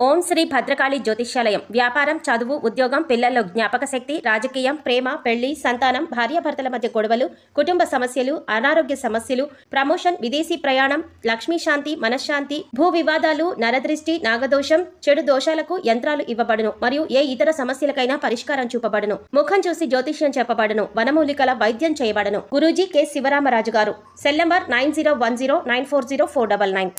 ఓం శ్రీ భద్రకాళి జ్యోతిష్యాలయం. వ్యాపారం, చదువు, ఉద్యోగం, పిల్లల్లో జ్ఞాపక శక్తి, రాజకీయం, ప్రేమ, పెళ్లి, సంతానం, భార్యాభర్తల మధ్య గొడవలు, కుటుంబ సమస్యలు, అనారోగ్య సమస్యలు, ప్రమోషన్, విదేశీ ప్రయాణం, లక్ష్మీ శాంతి, మనశ్శాంతి, భూ వివాదాలు, నరదృష్టి, నాగదోషం, చెడు దోషాలకు యంత్రాలు ఇవ్వబడును మరియు ఏ ఇతర సమస్యలకైనా పరిష్కారం చూపబడును. ముఖం చూసి జ్యోతిష్యం చెప్పబడును. వనమూలికల వైద్యం చేయబడును. గురూజీ కె శివరామరాజు గారు. Cell number 9010940499.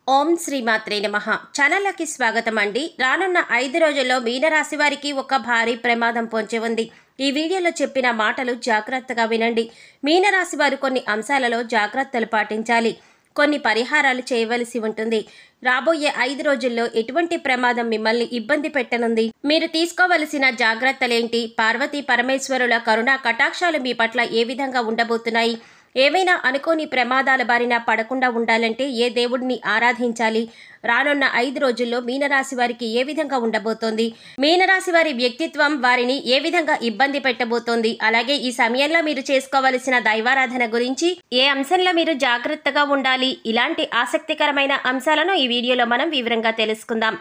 ఓం శ్రీమాత్రే నమః. ఛానల్కి స్వాగతం అండి. రానున్న 5 రోజుల్లో మీనరాశి వారికి ఒక భారీ ప్రమాదం పొంచి ఉంది. ఈ వీడియోలో చెప్పిన మాటలు జాగ్రత్తగా వినండి. మీనరాశి వారు కొన్ని అంశాలలో జాగ్రత్తలు పాటించాలి. కొన్ని పరిహారాలు చేయవలసి ఉంటుంది. రాబోయే 5 రోజుల్లో ఎటువంటి ప్రమాదం మిమ్మల్ని ఇబ్బంది పెట్టనుంది? మీరు తీసుకోవలసిన జాగ్రత్తలేంటి? పార్వతీ పరమేశ్వరుల కరుణా కటాక్షాలు మీ పట్ల ఏ విధంగా ఉండబోతున్నాయి? ఏవైనా అనుకోని ప్రమాదాల బారిన పడకుండా ఉండాలంటే ఏ దేవుడిని ఆరాధించాలి? రానున్న 5 రోజుల్లో మీనరాశి వారికి ఏ విధంగా ఉండబోతోంది? మీనరాశి వారి వ్యక్తిత్వం వారిని ఏ విధంగా ఇబ్బంది పెట్టబోతోంది? అలాగే ఈ సమయంలో మీరు చేసుకోవలసిన దైవారాధన గురించి, ఏ అంశంలో మీరు జాగ్రత్తగా ఉండాలి? ఇలాంటి ఆసక్తికరమైన అంశాలను ఈ వీడియోలో మనం వివరంగా తెలుసుకుందాం.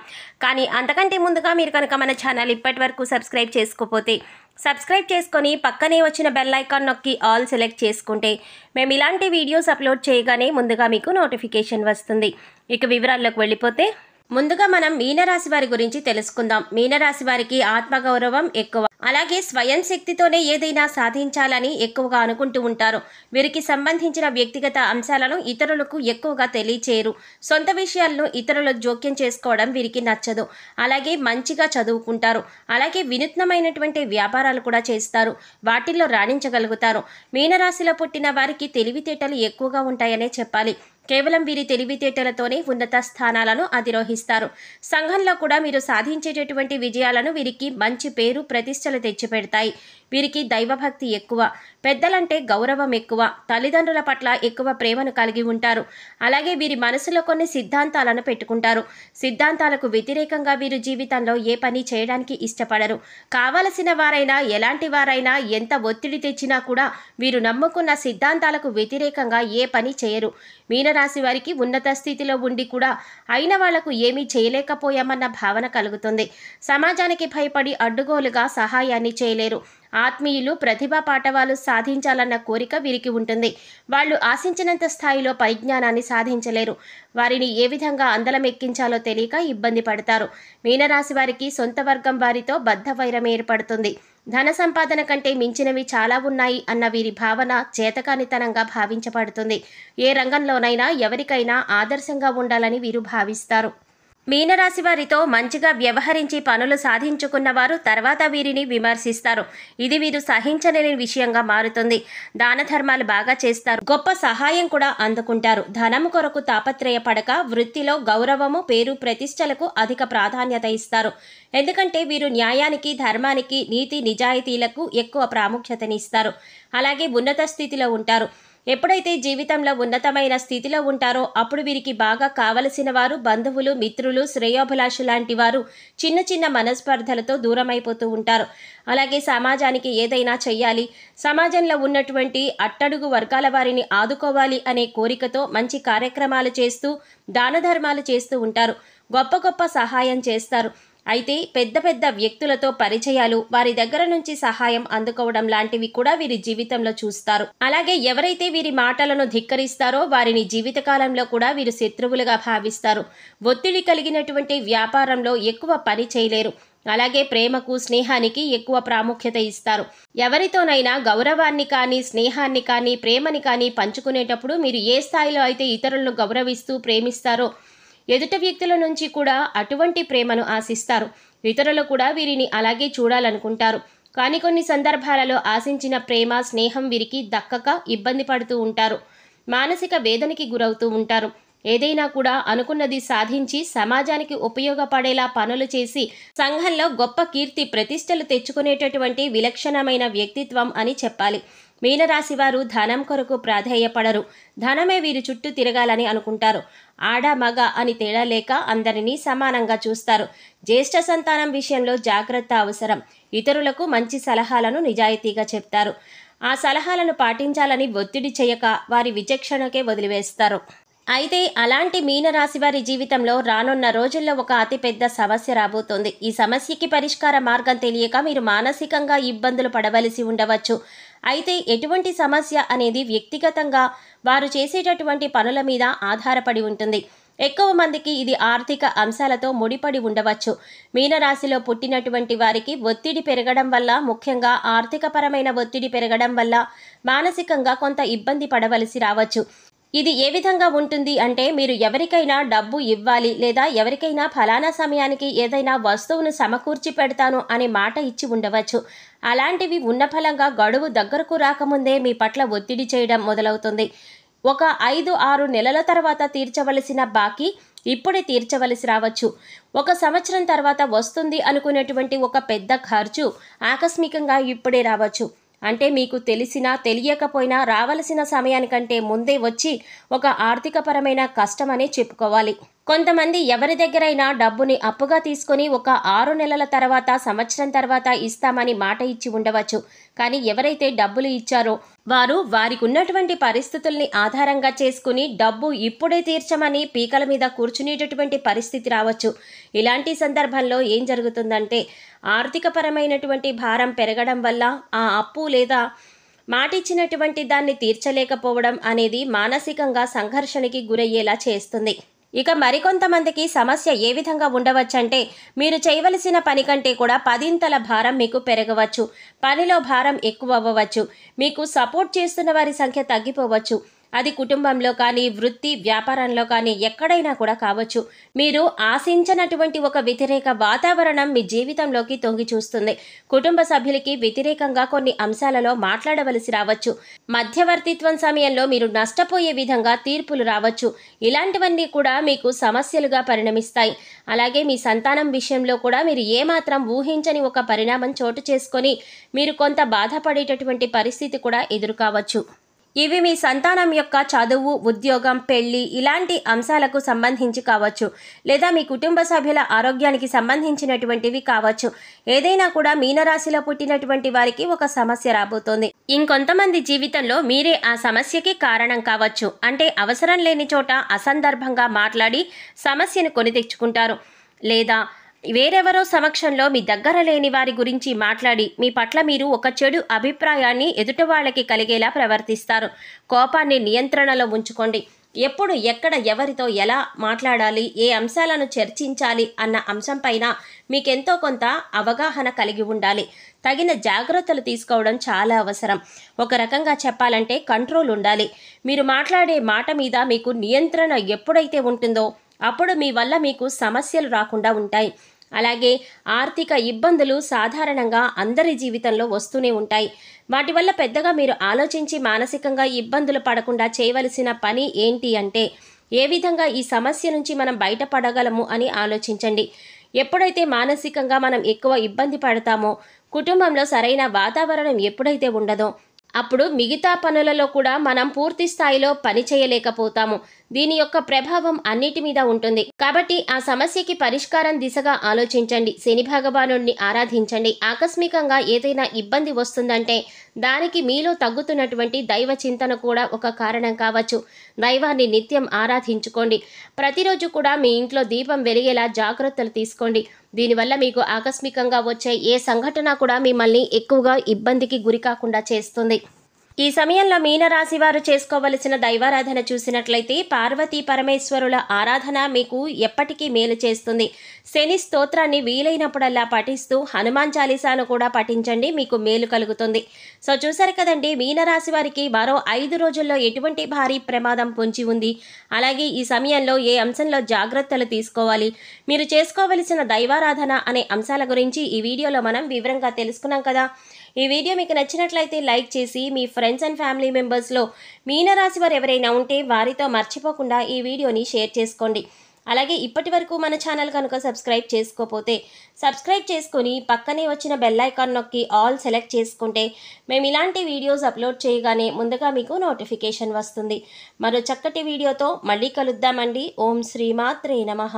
కానీ అంతకంటే ముందుగా మీరు కనుక మన ఛానల్ ఇప్పటి వరకు సబ్స్క్రైబ్ చేసుకోకపోతే సబ్స్క్రైబ్ చేసుకొని పక్కనే వచ్చిన బెల్ ఐకాన్ నొక్కి ఆల్ సెలెక్ట్ చేసుకుంటే మేము ఇలాంటి వీడియోస్ అప్లోడ్ చేయగానే ముందుగా మీకు నోటిఫికేషన్ వస్తుంది. ఇక వివరాల్లోకి వెళ్ళిపోతే, ముందుగా మనం మీనరాశి వారి గురించి తెలుసుకుందాం. మీనరాశి వారికి ఆత్మగౌరవం ఎక్కువ, అలాగే స్వయం శక్తితోనే ఏదైనా సాధించాలని ఎక్కువగా అనుకుంటూ ఉంటారు. వీరికి సంబంధించిన వ్యక్తిగత అంశాలను ఇతరులకు ఎక్కువగా తెలియచేయరు. సొంత విషయాలను ఇతరులు జోక్యం చేసుకోవడం వీరికి నచ్చదు. అలాగే మంచిగా చదువుకుంటారు. అలాగే వినూత్నమైనటువంటి వ్యాపారాలు కూడా చేస్తారు. వాటిల్లో రాణించగలుగుతారు. మీనరాశిలో పుట్టిన వారికి తెలివితేటలు ఎక్కువగా ఉంటాయనే చెప్పాలి. కేవలం వీరి తెలివితేటలతోనే ఉన్నత స్థానాలను అధిరోహిస్తారు. సంఘంలో కూడా మీరు సాధించేటటువంటి విజయాలను వీరికి మంచి పేరు, ప్రతిష్టలు తెచ్చిపెడతాయి. వీరికి దైవభక్తి ఎక్కువ, పెద్దలంటే గౌరవం ఎక్కువ, తల్లిదండ్రుల పట్ల ఎక్కువ ప్రేమను కలిగి ఉంటారు. అలాగే వీరి మనసులో కొన్ని సిద్ధాంతాలను పెట్టుకుంటారు. సిద్ధాంతాలకు వ్యతిరేకంగా వీరు జీవితంలో ఏ పని చేయడానికి ఇష్టపడరు. కావలసిన వారైనా, ఎలాంటి వారైనా, ఎంత ఒత్తిడి తెచ్చినా కూడా వీరు నమ్ముకున్న సిద్ధాంతాలకు వ్యతిరేకంగా ఏ పని చేయరు. మీనరాశి వారికి ఉన్నత స్థితిలో ఉండి కూడా అయిన వాళ్లకు ఏమీ చేయలేకపోయామన్న భావన కలుగుతుంది. సమాజానికి భయపడి అడ్డుగోలుగా సహాయాన్ని చేయలేరు. ఆత్మీయులు, ప్రతిభా పాఠవాలు సాధించాలన్న కోరిక వీరికి ఉంటుంది. వాళ్ళు ఆశించినంత స్థాయిలో పరిజ్ఞానాన్ని సాధించలేరు. వారిని ఏ విధంగా అందలమెక్కించాలో తెలియక ఇబ్బంది పడతారు. మీనరాశి వారికి సొంత వర్గం వారితో బద్ధవైరం ఏర్పడుతుంది. ధన సంపాదన కంటే మించినవి చాలా ఉన్నాయి అన్న వీరి భావన చేతకానితనంగా భావించబడుతుంది. ఏ రంగంలోనైనా ఎవరికైనా ఆదర్శంగా ఉండాలని వీరు భావిస్తారు. మీనరాశి వారితో మంచిగా వ్యవహరించి పనులు సాధించుకున్న వారు తర్వాత వీరిని విమర్శిస్తారు. ఇది వీరు సహించలేని విషయంగా మారుతుంది. దాన ధర్మాలు బాగా చేస్తారు. గొప్ప సహాయం కూడా అందుకుంటారు. ధనము కొరకు తాపత్రయపడక వృత్తిలో గౌరవము, పేరు, ప్రతిష్టలకు అధిక ప్రాధాన్యత ఇస్తారు. ఎందుకంటే వీరు న్యాయానికి, ధర్మానికి, నీతి నిజాయితీలకు ఎక్కువ ప్రాముఖ్యతనిస్తారు. అలాగే ఉన్నత స్థితిలో ఉంటారు. ఎప్పుడైతే జీవితంలో ఉన్నతమైన స్థితిలో ఉంటారో అప్పుడు వీరికి బాగా కావలసిన వారు, బంధువులు, మిత్రులు, శ్రేయోభిలాషు లాంటి వారు చిన్న చిన్న మనస్పర్ధలతో దూరమైపోతూ ఉంటారు. అలాగే సమాజానికి ఏదైనా చెయ్యాలి, సమాజంలో ఉన్నటువంటి అట్టడుగు వర్గాల వారిని ఆదుకోవాలి అనే కోరికతో మంచి కార్యక్రమాలు చేస్తూ, దాన ధర్మాలు చేస్తూ ఉంటారు. గొప్ప గొప్ప సహాయం చేస్తారు. అయితే పెద్ద పెద్ద వ్యక్తులతో పరిచయాలు, వారి దగ్గర నుంచి సహాయం అందుకోవడం లాంటివి కూడా వీరి జీవితంలో చూస్తారు. అలాగే ఎవరైతే వీరి మాటలను ధిక్కరిస్తారో వారిని జీవితకాలంలో కూడా వీరు శత్రువులుగా భావిస్తారు. ఒత్తిడి కలిగినటువంటి వ్యాపారంలో ఎక్కువ పని చేయలేరు. అలాగే ప్రేమకు, స్నేహానికి ఎక్కువ ప్రాముఖ్యత ఇస్తారు. ఎవరితోనైనా గౌరవాన్ని కానీ, స్నేహాన్ని కానీ, ప్రేమని కానీ పంచుకునేటప్పుడు మీరు ఏ స్థాయిలో అయితే ఇతరులను గౌరవిస్తూ ప్రేమిస్తారో ఎదుటి వ్యక్తుల నుంచి కూడా అటువంటి ప్రేమను ఆశిస్తారు. ఇతరులు కూడా వీరిని అలాగే చూడాలనుకుంటారు. కానీ కొన్ని సందర్భాలలో ఆశించిన ప్రేమ, స్నేహం వీరికి దక్కక ఇబ్బంది పడుతూ ఉంటారు. మానసిక వేదనకి గురవుతూ ఉంటారు. ఏదైనా కూడా అనుకున్నది సాధించి సమాజానికి ఉపయోగపడేలా పనులు చేసి సంఘంలో గొప్ప కీర్తి, ప్రతిష్టలు తెచ్చుకునేటటువంటి విలక్షణమైన వ్యక్తిత్వం అని చెప్పాలి. మీనరాశి వారు ధనం కొరకు ప్రాధేయపడరు. ధనమే వీరి చుట్టూ తిరగాలని అనుకుంటారు. ఆడ, మగ అని తేడా లేక అందరినీ సమానంగా చూస్తారు. జ్యేష్ఠ సంతానం విషయంలో జాగ్రత్త అవసరం. ఇతరులకు మంచి సలహాలను నిజాయితీగా చెప్తారు. ఆ సలహాలను పాటించాలని ఒత్తిడి చేయక వారి విచక్షణకే వదిలివేస్తారు. అయితే అలాంటి మీనరాశి వారి జీవితంలో రానున్న రోజుల్లో ఒక అతిపెద్ద సమస్య రాబోతోంది. ఈ సమస్యకి పరిష్కార మార్గం తెలియక మీరు మానసికంగా ఇబ్బందులు పడవలసి ఉండవచ్చు. అయితే ఎటువంటి సమస్య అనేది వ్యక్తిగతంగా వారు చేసేటటువంటి పనుల మీద ఆధారపడి ఉంటుంది. ఎక్కువ మందికి ఇది ఆర్థిక అంశాలతో ముడిపడి ఉండవచ్చు. మీనరాశిలో పుట్టినటువంటి వారికి ఒత్తిడి పెరగడం వల్ల, ముఖ్యంగా ఆర్థికపరమైన ఒత్తిడి పెరగడం వల్ల మానసికంగా కొంత ఇబ్బంది పడవలసి రావచ్చు. ఇది ఏ విధంగా ఉంటుంది అంటే, మీరు ఎవరికైనా డబ్బు ఇవ్వాలి లేదా ఎవరికైనా ఫలానా సమయానికి ఏదైనా వస్తువును సమకూర్చి పెడతాను అనే మాట ఇచ్చి ఉండవచ్చు. అలాంటివి ఉన్న ఫలంగా గడువు దగ్గరకు రాకముందే మీ పట్ల ఒత్తిడి చేయడం మొదలవుతుంది. ఒక 5-6 నెలల తర్వాత తీర్చవలసిన బాకీ ఇప్పుడే తీర్చవలసి రావచ్చు. 1 సంవత్సరం తర్వాత వస్తుంది అనుకునేటువంటి ఒక పెద్ద ఖర్చు ఆకస్మికంగా ఇప్పుడే రావచ్చు. అంటే మీకు తెలిసినా తెలియకపోయినా రావలసిన సమయానికంటే ముందే వచ్చి ఒక ఆర్థికపరమైన కష్టమనే చెప్పుకోవాలి. కొంతమంది ఎవరి దగ్గరైనా డబ్బుని అప్పుగా తీసుకొని ఒక 6 నెలల తర్వాత, సంవత్సరం తర్వాత ఇస్తామని మాట ఇచ్చి ఉండవచ్చు. కానీ ఎవరైతే డబ్బులు ఇచ్చారో వారు వారికి ఉన్నటువంటి పరిస్థితుల్ని ఆధారంగా చేసుకుని డబ్బు ఇప్పుడే తీర్చమని పీకల మీద కూర్చునేటటువంటి పరిస్థితి రావచ్చు. ఇలాంటి సందర్భంలో ఏం జరుగుతుందంటే, ఆర్థికపరమైనటువంటి భారం పెరగడం వల్ల ఆ అప్పు లేదా మాటిచ్చినటువంటి దాన్ని తీర్చలేకపోవడం అనేది మానసికంగా సంఘర్షణకి గురయ్యేలా చేస్తుంది. ఇక మరికొంతమందికి సమస్య ఏ విధంగా ఉండవచ్చంటే, మీరు చేయవలసిన పని కంటే కూడా 10 భారం మీకు పెరగవచ్చు. పనిలో భారం ఎక్కువ అవ్వవచ్చు. మీకు సపోర్ట్ చేస్తున్న వారి సంఖ్య తగ్గిపోవచ్చు. అది కుటుంబంలో కానీ, వృత్తి వ్యాపారంలో కానీ ఎక్కడైనా కూడా కావచ్చు. మీరు ఆశించినటువంటి ఒక వ్యతిరేక వాతావరణం మీ జీవితంలోకి తొంగి చూస్తుంది. కుటుంబ సభ్యులకి వ్యతిరేకంగా కొన్ని అంశాలలో మాట్లాడవలసి రావచ్చు. మధ్యవర్తిత్వం సమయంలో మీరు నష్టపోయే విధంగా తీర్పులు రావచ్చు. ఇలాంటివన్నీ కూడా మీకు సమస్యలుగా పరిణమిస్తాయి. అలాగే మీ సంతానం విషయంలో కూడా మీరు ఏమాత్రం ఊహించని ఒక పరిణామం చోటు చేసుకొని మీరు కొంత బాధపడేటటువంటి పరిస్థితి కూడా ఎదురుకావచ్చు. ఇవి మీ సంతానం యొక్క చదువు, ఉద్యోగం, పెళ్లి ఇలాంటి అంశాలకు సంబంధించి కావచ్చు, లేదా మీ కుటుంబ సభ్యుల ఆరోగ్యానికి సంబంధించినటువంటివి కావచ్చు. ఏదైనా కూడా మీనరాశిలో పుట్టినటువంటి వారికి ఒక సమస్య రాబోతోంది. ఇంకొంతమంది జీవితంలో మీరే ఆ సమస్యకి కారణం కావచ్చు. అంటే అవసరం లేని చోట అసందర్భంగా మాట్లాడి సమస్యను కొని తెచ్చుకుంటారు, లేదా వేరెవరో సమక్షంలో మీ దగ్గర లేని వారి గురించి మాట్లాడి మీ పట్ల మీరు ఒక చెడు అభిప్రాయాన్ని ఎదుటి వాళ్ళకి కలిగేలా ప్రవర్తిస్తారు. కోపాన్ని నియంత్రణలో ఉంచుకోండి. ఎప్పుడు ఎక్కడ ఎవరితో ఎలా మాట్లాడాలి, ఏ అంశాలను చర్చించాలి అన్న అంశంపైన మీకెంతో కొంత అవగాహన కలిగి ఉండాలి. తగిన జాగ్రత్తలు తీసుకోవడం చాలా అవసరం. ఒక రకంగా చెప్పాలంటే కంట్రోల్ ఉండాలి. మీరు మాట్లాడే మాట మీద మీకు నియంత్రణ ఎప్పుడైతే ఉంటుందో అప్పుడు మీ వల్ల మీకు సమస్యలు రాకుండా ఉంటాయి. అలాగే ఆర్థిక ఇబ్బందులు సాధారణంగా అందరి జీవితంలో వస్తూనే ఉంటాయి. వాటి వల్ల పెద్దగా మీరు ఆలోచించి మానసికంగా ఇబ్బందులు పడకుండా చేయవలసిన పని ఏంటి అంటే, ఏ విధంగా ఈ సమస్య నుంచి మనం బయటపడగలము అని ఆలోచించండి. ఎప్పుడైతే మానసికంగా మనం ఎక్కువ ఇబ్బంది పడతామో, కుటుంబంలో సరైన వాతావరణం ఎప్పుడైతే ఉండదో అప్పుడు మిగతా పనులలో కూడా మనం పూర్తి స్థాయిలో పని చేయలేకపోతాము. దీని యొక్క ప్రభావం అన్నిటి మీద ఉంటుంది. కాబట్టి ఆ సమస్యకి పరిష్కారం దిశగా ఆలోచించండి. శని భగవానుడిని ఆరాధించండి. ఆకస్మికంగా ఏదైనా ఇబ్బంది వస్తుందంటే దానికి మీలో తగ్గుతున్నటువంటి దైవ చింతన కూడా ఒక కారణం కావచ్చు. దైవాన్ని నిత్యం ఆరాధించుకోండి. ప్రతిరోజు కూడా మీ ఇంట్లో దీపం వెలిగేలా జాగ్రత్తలు తీసుకోండి. దీనివల్ల మీకు ఆకస్మికంగా వచ్చే ఏ సంఘటన కూడా మిమ్మల్ని ఎక్కువగా ఇబ్బందికి గురి కాకుండా చేస్తుంది. ఈ సమయంలో మీనరాశి వారు చేసుకోవలసిన దైవారాధన చూసినట్లయితే పార్వతీ పరమేశ్వరుల ఆరాధన మీకు ఎప్పటికీ మేలు చేస్తుంది. శని స్తోత్రాన్ని వీలైనప్పుడల్లా పఠిస్తూ హనుమాన్ చాలీసాను కూడా పఠించండి, మీకు మేలు కలుగుతుంది. సో చూసారు కదండి, మీనరాశి వారికి మరో 5 రోజుల్లో ఎటువంటి భారీ ప్రమాదం పొంచి ఉంది, అలాగే ఈ సమయంలో ఏ అంశంలో జాగ్రత్తలు తీసుకోవాలి, మీరు చేసుకోవలసిన దైవారాధన అనే అంశాల గురించి ఈ వీడియోలో మనం వివరంగా తెలుసుకున్నాం కదా. ఈ వీడియో మీకు నచ్చినట్లయితే లైక్ చేసి మీ ఫ్రెండ్స్ అండ్ ఫ్యామిలీ మెంబర్స్లో మీనరాశి వారు ఎవరైనా ఉంటే వారితో మర్చిపోకుండా ఈ వీడియోని షేర్ చేసుకోండి. అలాగే ఇప్పటి వరకు మన ఛానల్ కనుక సబ్స్క్రైబ్ చేసుకోకపోతే సబ్స్క్రైబ్ చేసుకొని పక్కనే వచ్చిన బెల్ ఐకాన్ నొక్కి ఆల్ సెలెక్ట్ చేసుకుంటే మేము ఇలాంటి వీడియోస్ అప్లోడ్ చేయగానే ముందుగా మీకు నోటిఫికేషన్ వస్తుంది. మరో చక్కటి వీడియోతో మళ్ళీ కలుద్దామండి. ఓం శ్రీమాత్రే నమః.